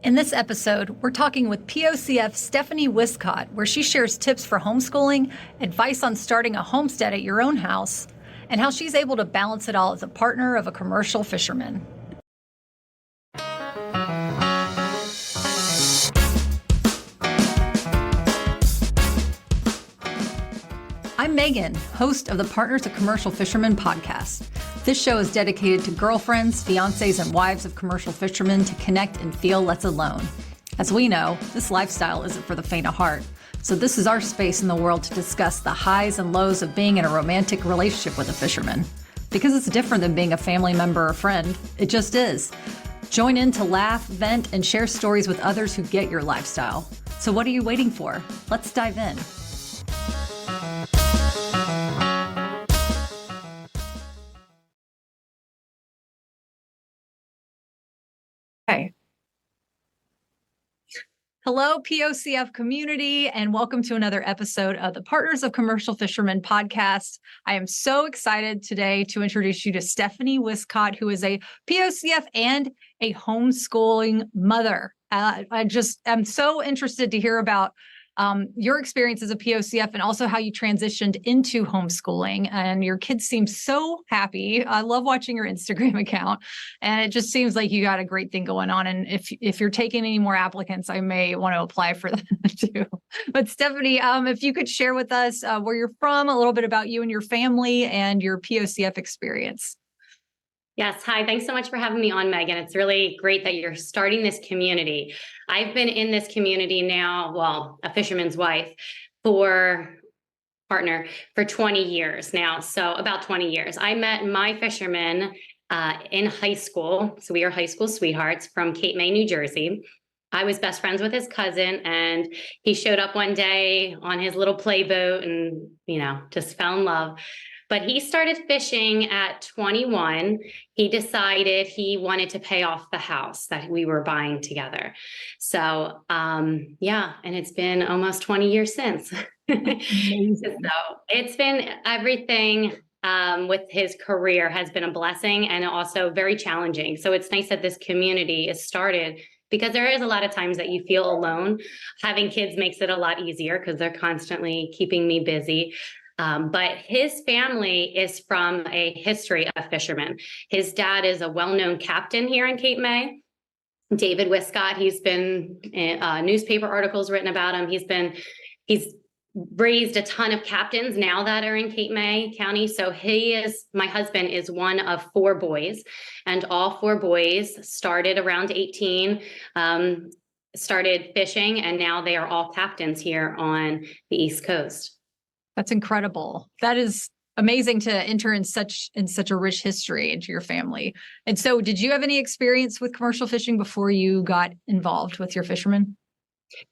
In this episode, we're talking with POCF Stephanie Wiscott, where she shares tips for homeschooling, advice on starting a homestead at your own house, and how she's able to balance it all as a partner of a commercial fisherman. I'm Megan, host of the Partners of Commercial Fishermen podcast. This show is dedicated to girlfriends, fiancés, and wives of commercial fishermen to connect and feel less alone. As we know, this lifestyle isn't for the faint of heart. So this is our space in the world to discuss the highs and lows of being in a romantic relationship with a fisherman. Because it's different than being a family member or friend. It just is. Join in to laugh, vent, and share stories with others who get your lifestyle. So what are you waiting for? Let's dive in. Okay. Hello, POCF community, and welcome to another episode of the Partners of Commercial Fishermen podcast. I am so excited today to introduce you to Stephanie Wiscott, who is a POCF and a homeschooling mother. I'm so interested to hear about your experience as a POCF and also how you transitioned into homeschooling. And your kids seem so happy. I love watching your Instagram account, and it just seems like you got a great thing going on. And if you're taking any more applicants, I may want to apply for that too. But Stephanie, if you could share with us where you're from, a little bit about you and your family and your POCF experience. Yes. Hi. Thanks so much for having me on, Megan. It's really great that you're starting this community. I've been in this community now, well, a fisherman's wife partner for 20 years now. So about 20 years. I met my fisherman in high school. So we are high school sweethearts from Cape May, New Jersey. I was best friends with his cousin, and he showed up one day on his little playboat and, just fell in love. But he started fishing at 21. He decided he wanted to pay off the house that we were buying together. So, and it's been almost 20 years since. So it's been everything with his career has been a blessing and also very challenging. So it's nice that this community is started, because there is a lot of times that you feel alone. Having kids makes it a lot easier because they're constantly keeping me busy. But his family is from a history of fishermen. His dad is a well-known captain here in Cape May, David Wiscott. He's been newspaper articles written about him. He's raised a ton of captains now that are in Cape May County. So my husband is one of 4 boys, and all 4 boys started around 18, started fishing, and now they are all captains here on the East Coast. That's incredible. That is amazing to enter in such a rich history into your family. And so did you have any experience with commercial fishing before you got involved with your fishermen?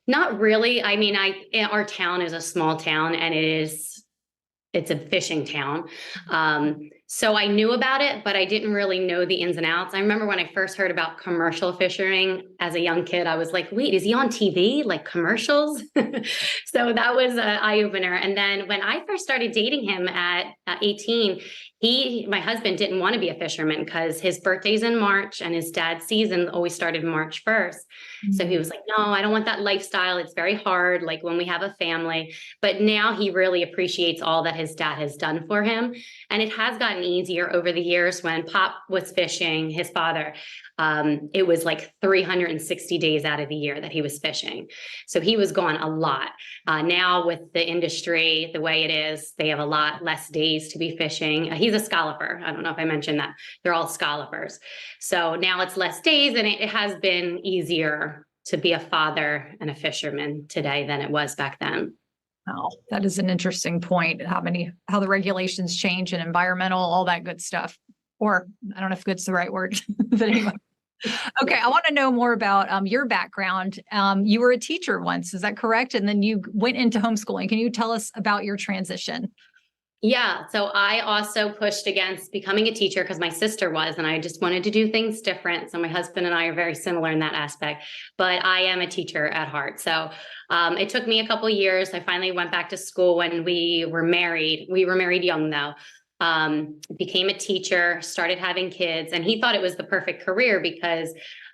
Not really. I mean, our town is a small town, and it's a fishing town. So I knew about it, but I didn't really know the ins and outs. I remember when I first heard about commercial fishing as a young kid, I was like, wait, is he on TV? Like commercials? So that was an eye opener. And then when I first started dating him at 18, my husband didn't want to be a fisherman because his birthday's in March and his dad's season always started March 1st. Mm-hmm. So he was like, no, I don't want that lifestyle. It's very hard, like when we have a family. But now he really appreciates all that his dad has done for him. And it has gotten easier over the years. When Pop was fishing, his father, it was like 360 days out of the year that he was fishing. So he was gone a lot. Now with the industry, the way it is, they have a lot less days to be fishing. He's a scalloper. I don't know if I mentioned that. They're all scallopers. So now it's less days, and it has been easier to be a father and a fisherman today than it was back then. Wow, that is an interesting point. How the regulations change and environmental, all that good stuff. Or I don't know if good's the right word, but anyway. Okay, I want to know more about your background. You were a teacher once, is that correct? And then you went into homeschooling. Can you tell us about your transition? Yeah. So I also pushed against becoming a teacher because my sister was, and I just wanted to do things different. So my husband and I are very similar in that aspect, but I am a teacher at heart. So it took me a couple of years. I finally went back to school when we were married. We were married young though. Became a teacher, started having kids, and he thought it was the perfect career because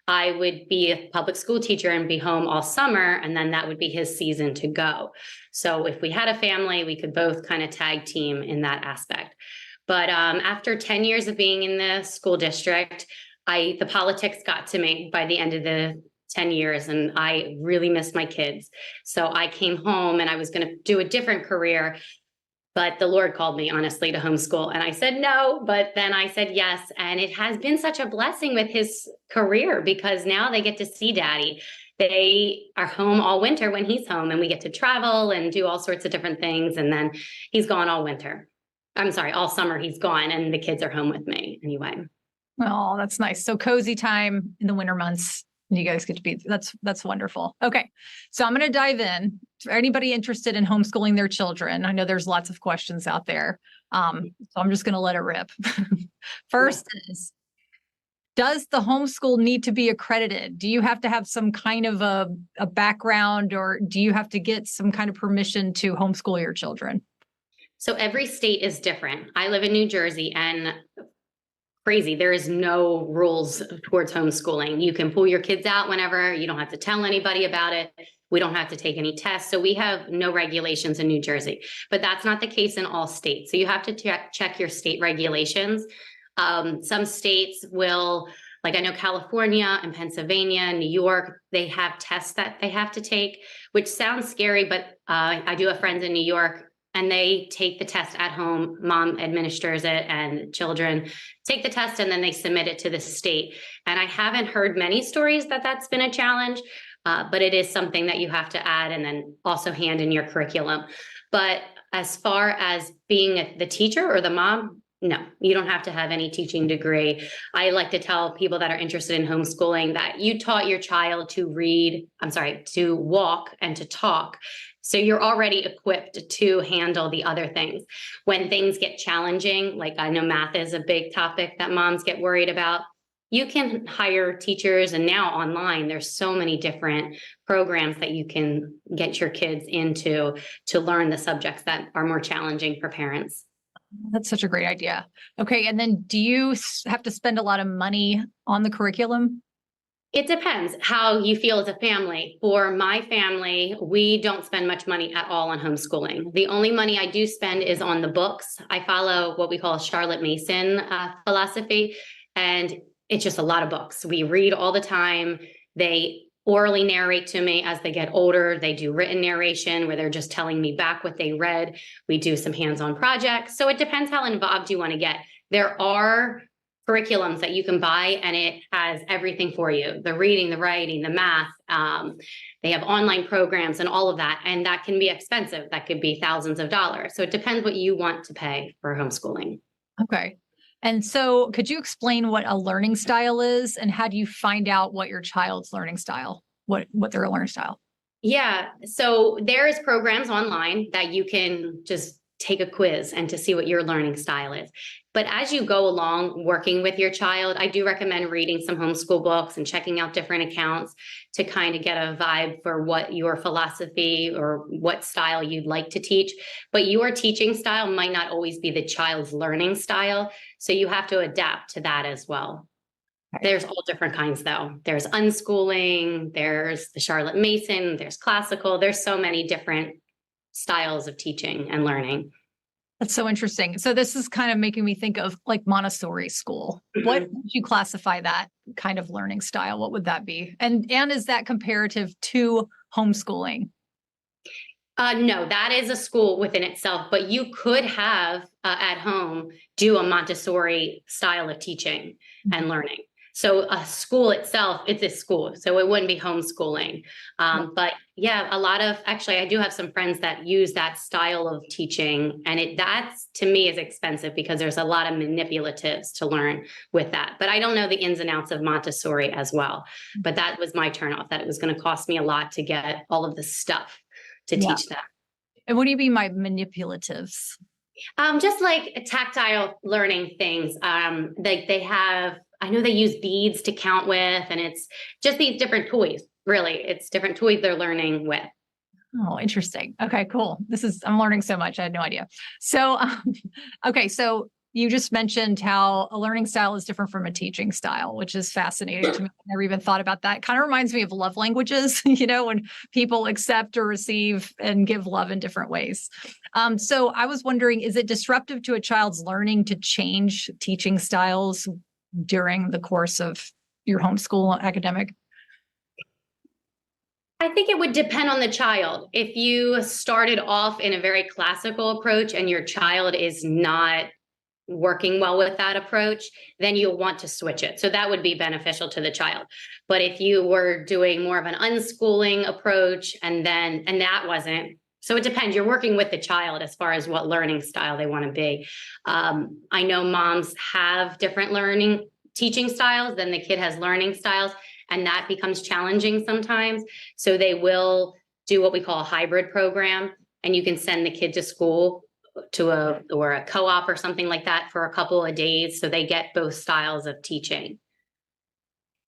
I would be a public school teacher and be home all summer, and then that would be his season to go. So if we had a family, we could both kind of tag team in that aspect. But after 10 years of being in the school district, the politics got to me by the end of the 10 years, and I really missed my kids. So I came home and I was going to do a different career, but the Lord called me, honestly, to homeschool. And I said no, but then I said yes. And it has been such a blessing with his career, because now they get to see daddy. They are home all winter when he's home, and we get to travel and do all sorts of different things. And then he's gone all winter. I'm sorry, all summer he's gone, and the kids are home with me anyway. Oh, that's nice. So cozy time in the winter months. You guys get to be, that's wonderful. Okay. So I'm going to dive in. For anybody interested in homeschooling their children, I know there's lots of questions out there. So I'm just going to let it rip. First is, does the homeschool need to be accredited? Do you have to have some kind of a background, or do you have to get some kind of permission to homeschool your children? So every state is different. I live in New Jersey, and crazy, there is no rules towards homeschooling. You can pull your kids out whenever. You don't have to tell anybody about it. We don't have to take any tests. So we have no regulations in New Jersey, but that's not the case in all states. So you have to check your state regulations. Some states will, like I know California and Pennsylvania, New York, they have tests that they have to take, which sounds scary, but I do have friends in New York, and they take the test at home. Mom administers it, and children take the test, and then they submit it to the state. And I haven't heard many stories that that's been a challenge, but it is something that you have to add and then also hand in your curriculum. But as far as being the teacher or the mom, no, you don't have to have any teaching degree. I like to tell people that are interested in homeschooling that you taught your child to to walk and to talk. So you're already equipped to handle the other things. When things get challenging, like I know math is a big topic that moms get worried about, you can hire teachers. And now online, there's so many different programs that you can get your kids into to learn the subjects that are more challenging for parents. That's such a great idea. Okay. And then do you have to spend a lot of money on the curriculum? It depends how you feel as a family. For my family, we don't spend much money at all on homeschooling. The only money I do spend is on the books. I follow what we call Charlotte Mason philosophy, and it's just a lot of books. We read all the time. They orally narrate to me as they get older. They do written narration where they're just telling me back what they read. We do some hands-on projects. So it depends how involved you want to get. There are curriculums that you can buy, and it has everything for you: the reading, the writing, the math. They have online programs and all of that, and that can be expensive. That could be thousands of dollars. So it depends what you want to pay for homeschooling. Okay. And so could you explain what a learning style is, and how do you find out what your child's learning style, what their learning style? Yeah, so there's programs online that you can just take a quiz and to see what your learning style is. But as you go along working with your child, I do recommend reading some homeschool books and checking out different accounts to kind of get a vibe for what your philosophy or what style you'd like to teach. But your teaching style might not always be the child's learning style. So you have to adapt to that as well. There's all different kinds though. There's unschooling, there's the Charlotte Mason, there's classical. There's so many different styles of teaching and learning. That's so interesting. So this is kind of making me think of like Montessori school. Mm-hmm. What would you classify that kind of learning style? What would that be? And is that comparative to homeschooling? No, that is a school within itself, but you could have at home do a Montessori style of teaching and learning. So a school itself, it's a school, so it wouldn't be homeschooling. But yeah, actually, I do have some friends that use that style of teaching, and that's to me is expensive because there's a lot of manipulatives to learn with that. But I don't know the ins and outs of Montessori as well. But that was my turnoff, that it was going to cost me a lot to get all of the stuff to teach them. And what do you mean by manipulatives? Just like tactile learning things. Like they have, I know they use beads to count with, and it's just these different toys. Really, it's different toys they're learning with. Oh, interesting. Okay, cool. I'm learning so much. I had no idea. So, okay. So you just mentioned how a learning style is different from a teaching style, which is fascinating to me. I never even thought about that. It kind of reminds me of love languages, when people accept or receive and give love in different ways. So I was wondering, is it disruptive to a child's learning to change teaching styles during the course of your homeschool academic? I think it would depend on the child. If you started off in a very classical approach and your child is not working well with that approach, then you'll want to switch it. So that would be beneficial to the child. But if you were doing more of an unschooling approach and that wasn't, so it depends. You're working with the child as far as what learning style they want to be. I know moms have different teaching styles than the kid has learning styles, and that becomes challenging sometimes. So they will do what we call a hybrid program, and you can send the kid to school to a co-op or something like that for a couple of days, so they get both styles of teaching.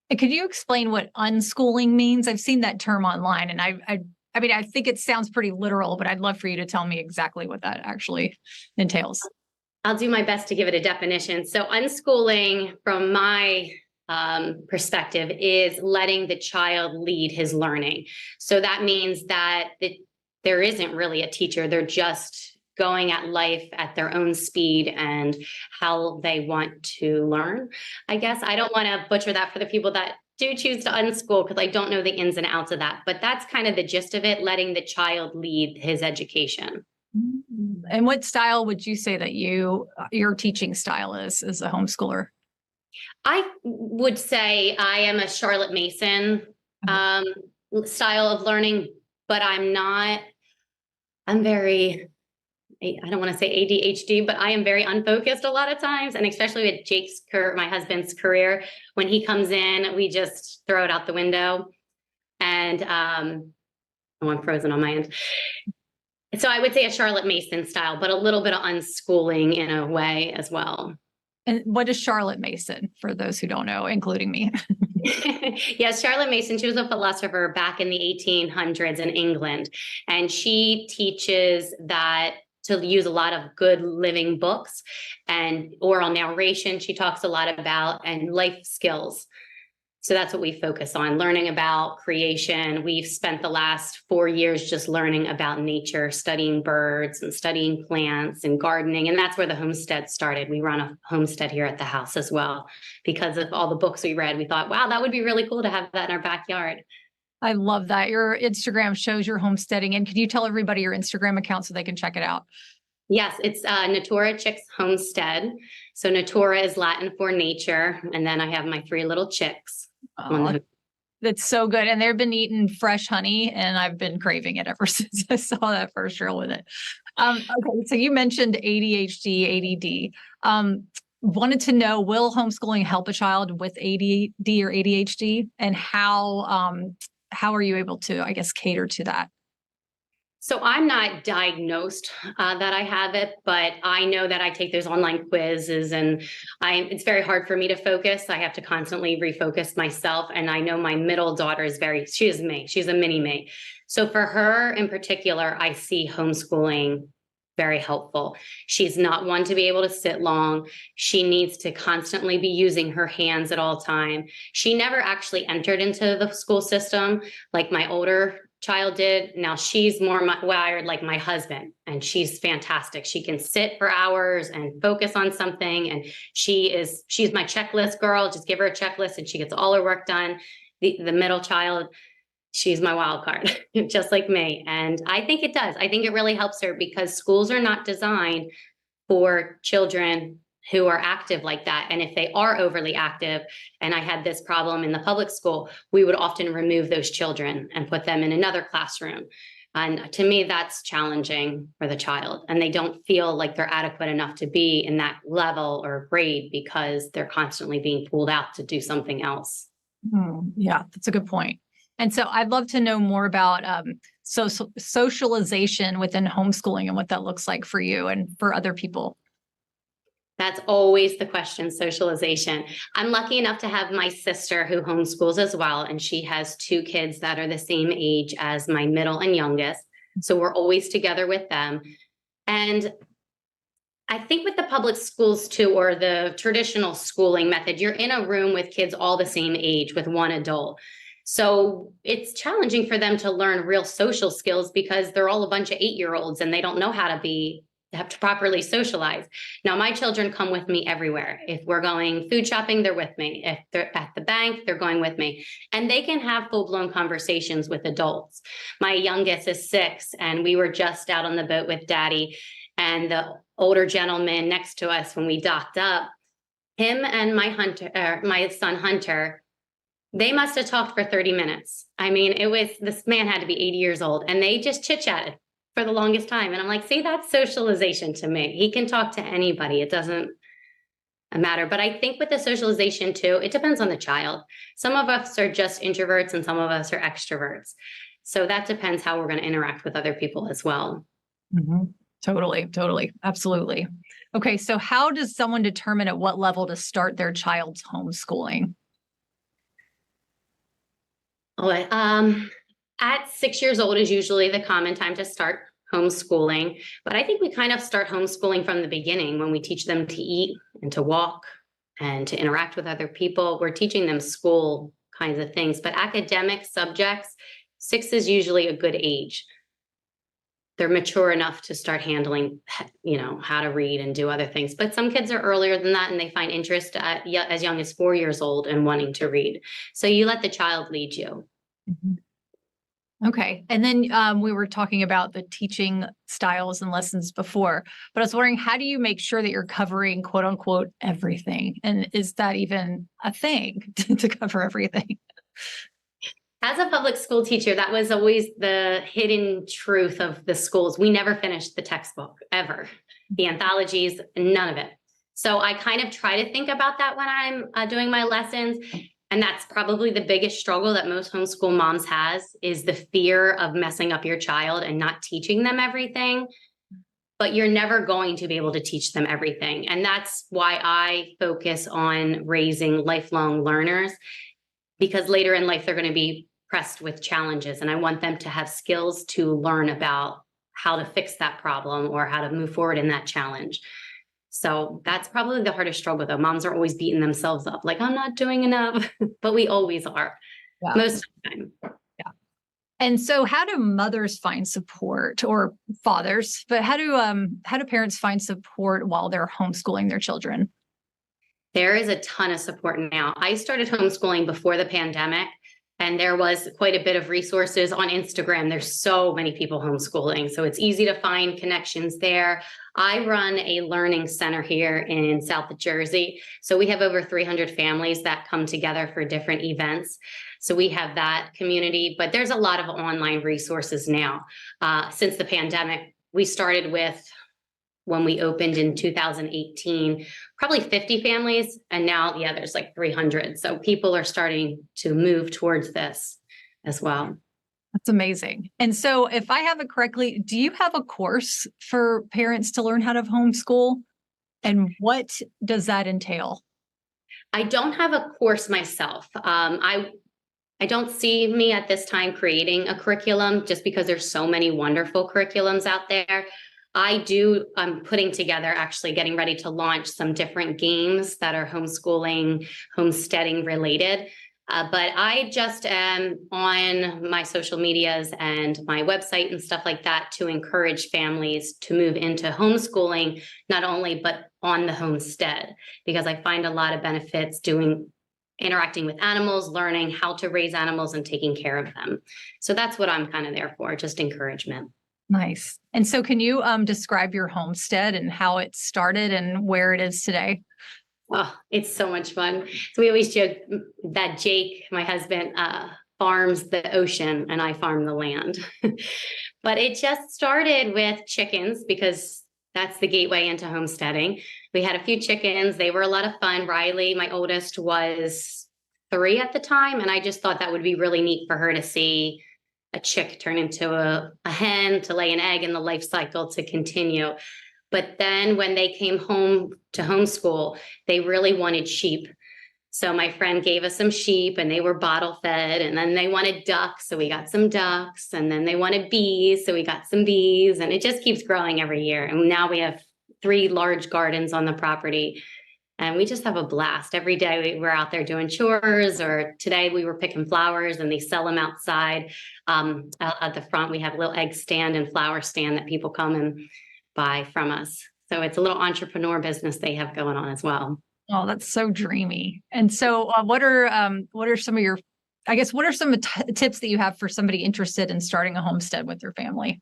And could you explain what unschooling means? I've seen that term online, and I mean, I think it sounds pretty literal, but I'd love for you to tell me exactly what that actually entails. I'll do my best to give it a definition. So unschooling, from my perspective, is letting the child lead his learning. So that means that there isn't really a teacher. They're just going at life at their own speed and how they want to learn. I guess I don't want to butcher that for the people that do choose to unschool, because I don't know the ins and outs of that. But that's kind of the gist of it, letting the child lead his education. And what style would you say that your teaching style is as a homeschooler? I would say I am a Charlotte Mason style of learning, but I'm very, I don't want to say ADHD, but I am very unfocused a lot of times. And especially with my husband's career, when he comes in, we just throw it out the window. And I'm frozen on my end. So I would say a Charlotte Mason style, but a little bit of unschooling in a way as well. And what is Charlotte Mason, for those who don't know, including me? Yes, Charlotte Mason, she was a philosopher back in the 1800s in England. And she teaches that to use a lot of good living books and oral narration. She talks a lot about, and life skills. So that's what we focus on, learning about creation. We've spent the last 4 years just learning about nature, studying birds and studying plants and gardening. And that's where the homestead started. We run a homestead here at the house as well. Because of all the books we read, we thought, wow, that would be really cool to have that in our backyard. I love that. Your Instagram shows your homesteading. And could you tell everybody your Instagram account so they can check it out? Yes, it's Natura Chicks Homestead. So Natura is Latin for nature. And then I have my 3 little chicks. Oh, that's so good. And they've been eating fresh honey, and I've been craving it ever since I saw that first reel with it. Okay, so you mentioned ADHD, ADD. Wanted to know, will homeschooling help a child with ADD or ADHD, and how are you able to, I guess, cater to that? So I'm not diagnosed that I have it, but I know that I take those online quizzes, and it's very hard for me to focus. I have to constantly refocus myself. And I know my middle daughter she is me. She's a mini me. So for her in particular, I see homeschooling very helpful. She's not one to be able to sit long. She needs to constantly be using her hands at all time. She never actually entered into the school system like my older child did. Now she's more wired like my husband, and she's fantastic. She can sit for hours and focus on something. And she's my checklist girl. Just give her a checklist and she gets all her work done. The middle child, she's my wild card, just like me. And I think it does. I think it really helps her, because schools are not designed for children who are active like that. And if they are overly active, and I had this problem in the public school, we would often remove those children and put them in another classroom. And to me, that's challenging for the child. And they don't feel like they're adequate enough to be in that level or grade, because they're constantly being pulled out to do something else. Yeah, that's a good point. And so I'd love to know more about socialization within homeschooling and what that looks like for you and for other people. That's always the question, socialization. I'm lucky enough to have my sister who homeschools as well, and she has 2 kids that are the same age as my middle and youngest. So we're always together with them. And I think with the public schools too, or the traditional schooling method, you're in a room with kids all the same age with one adult. So it's challenging for them to learn real social skills because they're all a bunch of 8-year-olds and they don't know how to have to properly socialize. Now, my children come with me everywhere. If we're going food shopping, they're with me. If they're at the bank, they're going with me. And they can have full-blown conversations with adults. My youngest is 6, and we were just out on the boat with Daddy. And the older gentleman next to us, when we docked up, him and my son Hunter, they must have talked for 30 minutes. I mean, this man had to be 80 years old, and they just chit-chatted for the longest time. And I'm like, see, that's socialization to me. He can talk to anybody. It doesn't matter. But I think with the socialization too, it depends on the child. Some of us are just introverts and some of us are extroverts. So that depends how we're going to interact with other people as well. Mm-hmm. Totally. Absolutely. Okay. So how does someone determine at what level to start their child's homeschooling? At 6 years old is usually the common time to start homeschooling. But I think we kind of start homeschooling from the beginning when we teach them to eat and to walk and to interact with other people. We're teaching them school kinds of things, but academic subjects, 6 is usually a good age. They're mature enough to start handling, how to read and do other things. But some kids are earlier than that, and they find interest as young as 4 years old in wanting to read. So you let the child lead you. Mm-hmm. Okay. And then we were talking about the teaching styles and lessons before, but I was wondering, how do you make sure that you're covering quote unquote everything? And is that even a thing to cover everything? As a public school teacher, that was always the hidden truth of the schools. We never finished the textbook ever, the anthologies, none of it. So I kind of try to think about that when I'm doing my lessons. And that's probably the biggest struggle that most homeschool moms has, is the fear of messing up your child and not teaching them everything. But you're never going to be able to teach them everything. And that's why I focus on raising lifelong learners, because later in life, they're going to be pressed with challenges. And I want them to have skills to learn about how to fix that problem or how to move forward in that challenge. So that's probably the hardest struggle, though. Moms are always beating themselves up, like, I'm not doing enough, but we always are, most of the time. Yeah. And so how do mothers find support, or fathers, but how do parents find support while they're homeschooling their children? There is a ton of support now. I started homeschooling before the pandemic, and there was quite a bit of resources on Instagram. There's so many people homeschooling, so it's easy to find connections there. I run a learning center here in South Jersey. So we have over 300 families that come together for different events. So we have that community, but there's a lot of online resources now. Since the pandemic, we started with, when we opened in 2018, probably 50 families. And now, there's like 300. So people are starting to move towards this as well. That's amazing. And so if I have it correctly, do you have a course for parents to learn how to homeschool? And what does that entail? I don't have a course myself. I don't see me at this time creating a curriculum, just because there's so many wonderful curriculums out there. I'm putting together, actually getting ready to launch some different games that are homeschooling, homesteading related. But I just am on my social medias and my website and stuff like that to encourage families to move into homeschooling, not only, but on the homestead, because I find a lot of benefits interacting with animals, learning how to raise animals and taking care of them. So that's what I'm kind of there for, just encouragement. Nice. And so can you describe your homestead and how it started and where it is today? Oh, it's so much fun. So we always joke that Jake, my husband, farms the ocean and I farm the land. But it just started with chickens, because that's the gateway into homesteading. We had a few chickens. They were a lot of fun. Riley, my oldest, was 3 at the time. And I just thought that would be really neat for her to see a chick turn into a hen, to lay an egg, and the life cycle to continue. But then when they came home to homeschool, they really wanted sheep. So my friend gave us some sheep, and they were bottle fed. And then they wanted ducks, so we got some ducks. And then they wanted bees, so we got some bees. And it just keeps growing every year. And now we have 3 large gardens on the property. And we just have a blast. Every day we're out there doing chores, or today we were picking flowers and they sell them outside. Out at the front, we have a little egg stand and flower stand that people come and buy from us. So it's a little entrepreneur business they have going on as well. Oh, that's so dreamy. And so what are some of your, I guess, what are some tips that you have for somebody interested in starting a homestead with their family?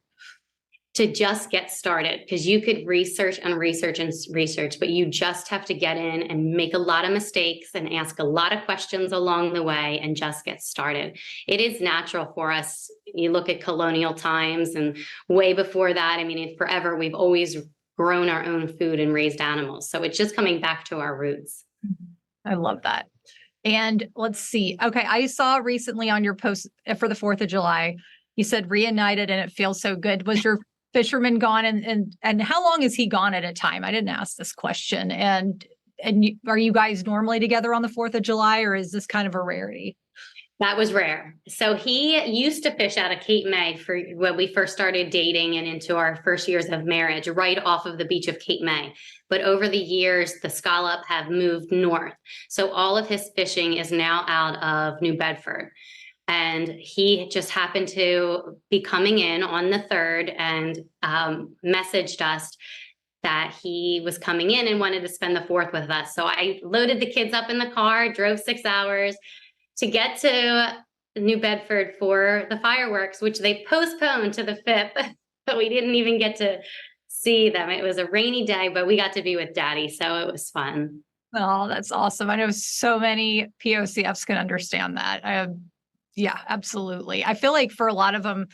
To just get started, because you could research and research and research, but you just have to get in and make a lot of mistakes and ask a lot of questions along the way and just get started. It is natural for us. You look at colonial times and way before that, I mean, forever, we've always grown our own food and raised animals. So it's just coming back to our roots. I love that. And let's see. Okay. I saw recently on your post for the 4th of July, you said reunited and it feels so good. Was your fisherman gone and how long is he gone at a time? I didn't ask this question. And are you guys normally together on the 4th of July, or is this kind of a rarity? That was rare. So he used to fish out of Cape May for when we first started dating and into our first years of marriage, right off of the beach of Cape May. But over the years, the scallop have moved north. So all of his fishing is now out of New Bedford. And he just happened to be coming in on the 3rd and messaged us that he was coming in and wanted to spend the 4th with us. So I loaded the kids up in the car, drove 6 hours to get to New Bedford for the fireworks, which they postponed to the 5th. But we didn't even get to see them. It was a rainy day, but we got to be with Daddy. So it was fun. Oh, that's awesome. I know so many POCFs can understand that. Yeah, absolutely. I feel like for a lot of them,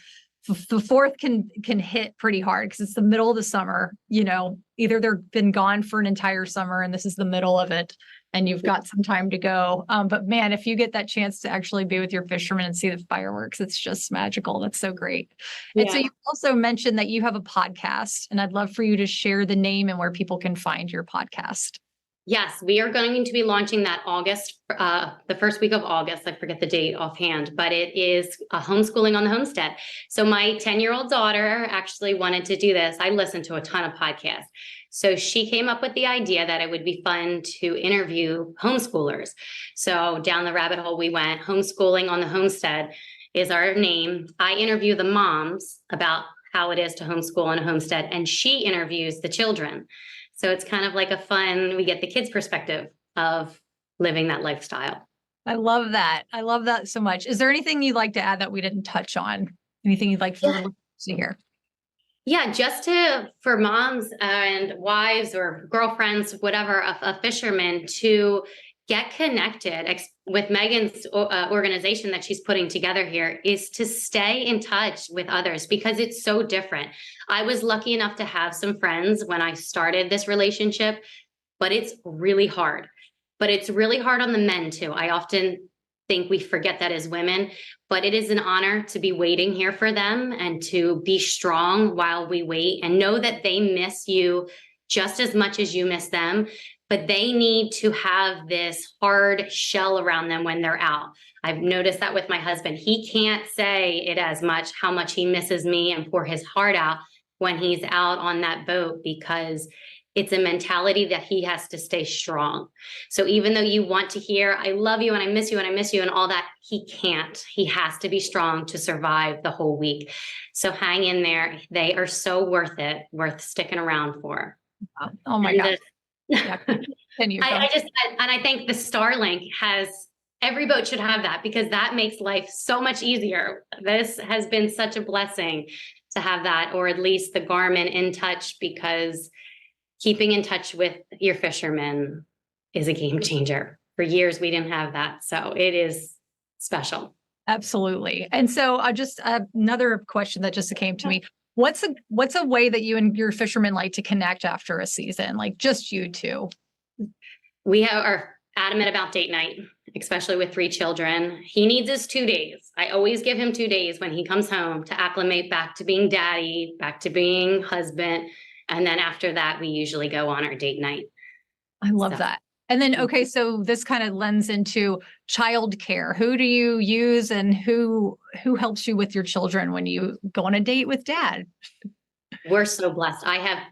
the 4th can hit pretty hard because it's the middle of the summer. You know, either they've been gone for an entire summer and this is the middle of it and you've got some time to go. But man, if you get that chance to actually be with your fishermen and see the fireworks, it's just magical. That's so great. Yeah. And so you also mentioned that you have a podcast, and I'd love for you to share the name and where people can find your podcast. Yes, we are going to be launching that August, the first week of August. I forget the date offhand, but it is homeschooling on the homestead. So my 10-year-old daughter actually wanted to do this. I listen to a ton of podcasts. So she came up with the idea that it would be fun to interview homeschoolers. So down the rabbit hole we went. Homeschooling on the homestead is our name. I interview the moms about how it is to homeschool on a homestead, and she interviews the children. So it's kind of like a fun, we get the kids' perspective of living that lifestyle. I love that. I love that so much. Is there anything you'd like to add that we didn't touch on? Anything you'd like for the listeners to hear? Yeah, just for moms and wives or girlfriends, whatever, a fisherman to get connected with Megan's organization that she's putting together here is to stay in touch with others, because it's so different. I was lucky enough to have some friends when I started this relationship, but it's really hard. But it's really hard on the men too. I often think we forget that as women, but it is an honor to be waiting here for them and to be strong while we wait and know that they miss you just as much as you miss them. But they need to have this hard shell around them when they're out. I've noticed that with my husband. He can't say it as much, how much he misses me and pour his heart out when he's out on that boat, because it's a mentality that he has to stay strong. So even though you want to hear, I love you and I miss you and I miss you and all that, he can't. He has to be strong to survive the whole week. So hang in there. They are so worth it, worth sticking around for. Oh my God. Yeah. I think the Starlink every boat should have that, because that makes life so much easier. This has been such a blessing to have that, or at least the Garmin In Touch, because keeping in touch with your fishermen is a game changer. For years, we didn't have that. So it is special. Absolutely. And so just another question that just came to me. What's a way that you and your fishermen like to connect after a season? Like just you two? We are adamant about date night, especially with 3 children. He needs his 2 days. I always give him 2 days when he comes home to acclimate back to being daddy, back to being husband. And then after that, we usually go on our date night. I love that. And then, okay, so this kind of lends into childcare. Who do you use and who helps you with your children when you go on a date with dad? We're so blessed.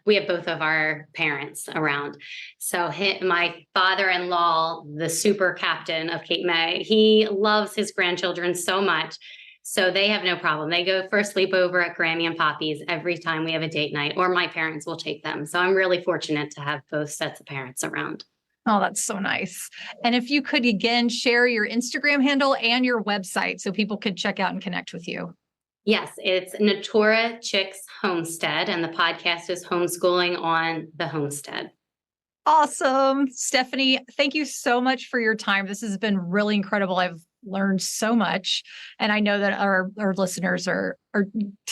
We have both of our parents around. So my father-in-law, the super captain of Cape May, he loves his grandchildren so much. So they have no problem. They go for a sleepover at Grammy and Poppy's every time we have a date night, or my parents will take them. So I'm really fortunate to have both sets of parents around. Oh, that's so nice. And if you could again share your Instagram handle and your website so people could check out and connect with you. Yes, it's Natura Chicks Homestead, and the podcast is Homeschooling on the Homestead. Awesome. Stephanie, thank you so much for your time. This has been really incredible. I've learned so much. And I know that our listeners are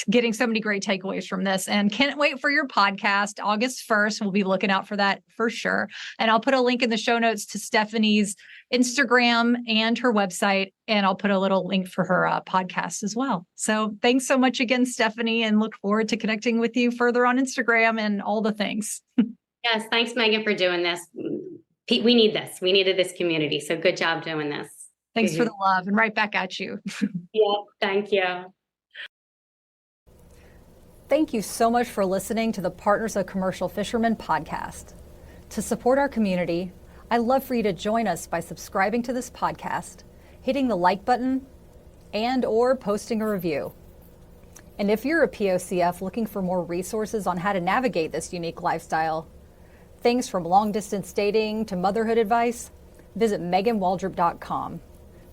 getting so many great takeaways from this, and can't wait for your podcast August 1st. We'll be looking out for that for sure. And I'll put a link in the show notes to Stephanie's Instagram and her website. And I'll put a little link for her podcast as well. So thanks so much again, Stephanie, and look forward to connecting with you further on Instagram and all the things. Yes. Thanks, Megan, for doing this. We need this. We needed this community. So good job doing this. Thanks for the love, and right back at you. Yeah, thank you. Thank you so much for listening to the Partners of Commercial Fishermen podcast. To support our community, I'd love for you to join us by subscribing to this podcast, hitting the like button, and/or posting a review. And if you're a POCF looking for more resources on how to navigate this unique lifestyle, things from long-distance dating to motherhood advice, visit meganwaldrop.com.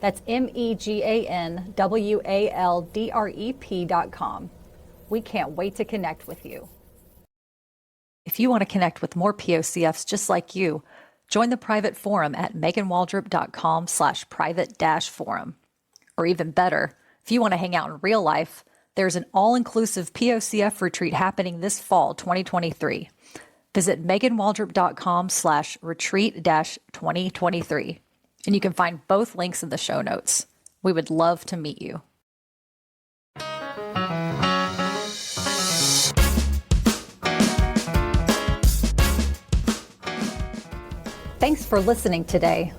That's MEGANWALDREP.com. We can't wait to connect with you. If you want to connect with more POCFs just like you, join the private forum at meganwaldrop.com/private-forum. Or even better, if you want to hang out in real life, there's an all-inclusive POCF retreat happening this fall 2023. Visit meganwaldrop.com/retreat-2023. And you can find both links in the show notes. We would love to meet you. Thanks for listening today.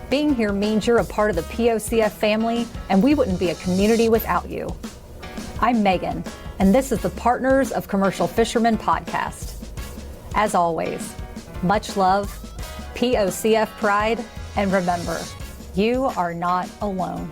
Being here means you're a part of the POCF family, and we wouldn't be a community without you. I'm Megan, and this is the Partners of Commercial Fishermen podcast. As always, much love, POCF pride, and remember, you are not alone.